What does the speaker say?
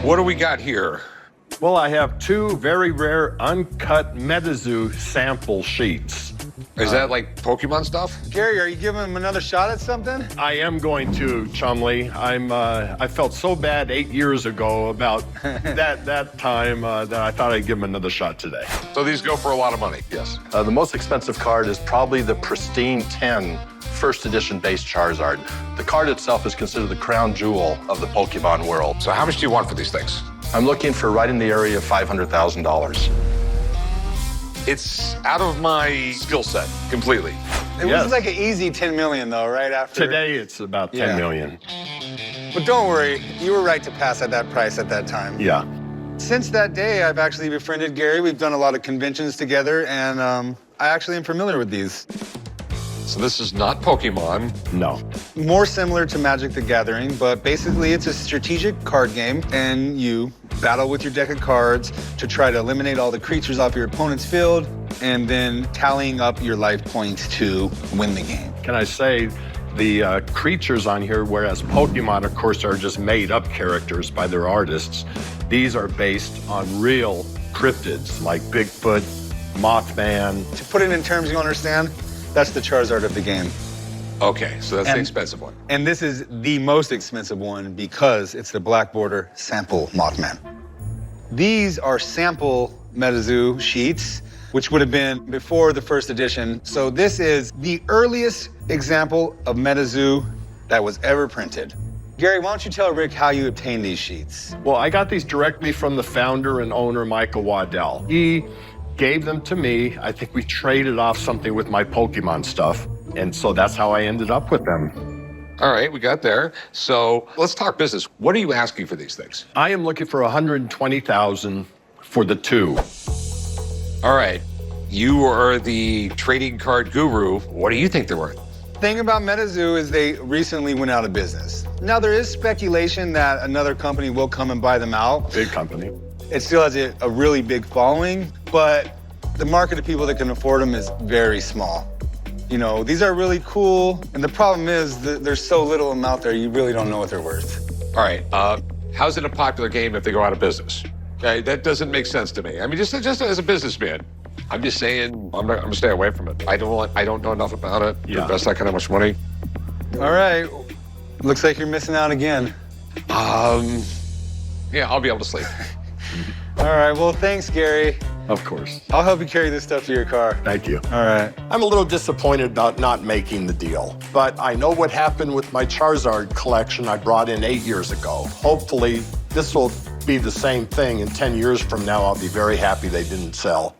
What do we got here? Well, I have two very rare uncut MetaZoo sample sheets. Is that like Pokemon stuff? Gary, are you giving him another shot at something? I am going to, Chumley. I felt so bad 8 years ago about that time that I thought I'd give him another shot today. So these go for a lot of money? Yes. The most expensive card is probably the pristine 10 first edition base Charizard. The card itself is considered the crown jewel of the Pokemon world. So how much do you want for these things? I'm looking for right in the area of $500,000. It's out of my skill set completely. It Yes. was like an easy 10 million though, right after? Today, it's about 10 million. But don't worry, you were right to pass at that price at that time. Yeah. Since that day, I've actually befriended Gary. We've done a lot of conventions together, and I actually am familiar with these. So this is not Pokemon. No. More similar to Magic the Gathering, but basically it's a strategic card game, and you battle with your deck of cards to try to eliminate all the creatures off your opponent's field, and then tallying up your life points to win the game. Can I say the creatures on here, whereas Pokemon, of course, are just made-up characters by their artists, these are based on real cryptids like Bigfoot, Mothman. To put it in terms you understand, that's the Charizard of the game. Okay, so that's the And- expensive one. And this is the most expensive one because it's the Black Border Sample Mothman. These are sample MetaZoo sheets, which would have been before the first edition. So this is the earliest example of MetaZoo that was ever printed. Gary, why don't you tell Rick how you obtained these sheets? Well, I got these directly from the founder and owner, Michael Waddell. He gave them to me. I think we traded off something with my Pokemon stuff. And so that's how I ended up with them. All right, we got there. So let's talk business. What are you asking for these things? I am looking for $120,000 for the two. All right, you are the trading card guru. What do you think they're worth? Thing about MetaZoo is they recently went out of business. Now, there is speculation that another company will come and buy them out. Big company. It still has a really big following, but the market of people that can afford them is very small. You know, these are really cool, and the problem is that there's so little of them out there, you really don't know what they're worth. All right, how's it a popular game if they go out of business? Okay, that doesn't make sense to me. I mean, just as a businessman, I'm just saying I'm gonna stay away from it. I don't know enough about it to invest that kind of much money. All right, looks like you're missing out again. Yeah, I'll be able to sleep. All right, well, thanks, Gary. Of course. I'll help you carry this stuff to your car. Thank you. All right. I'm a little disappointed about not making the deal, but I know what happened with my Charizard collection I brought in 8 years ago. Hopefully, this will be the same thing. In 10 years from now, I'll be very happy they didn't sell.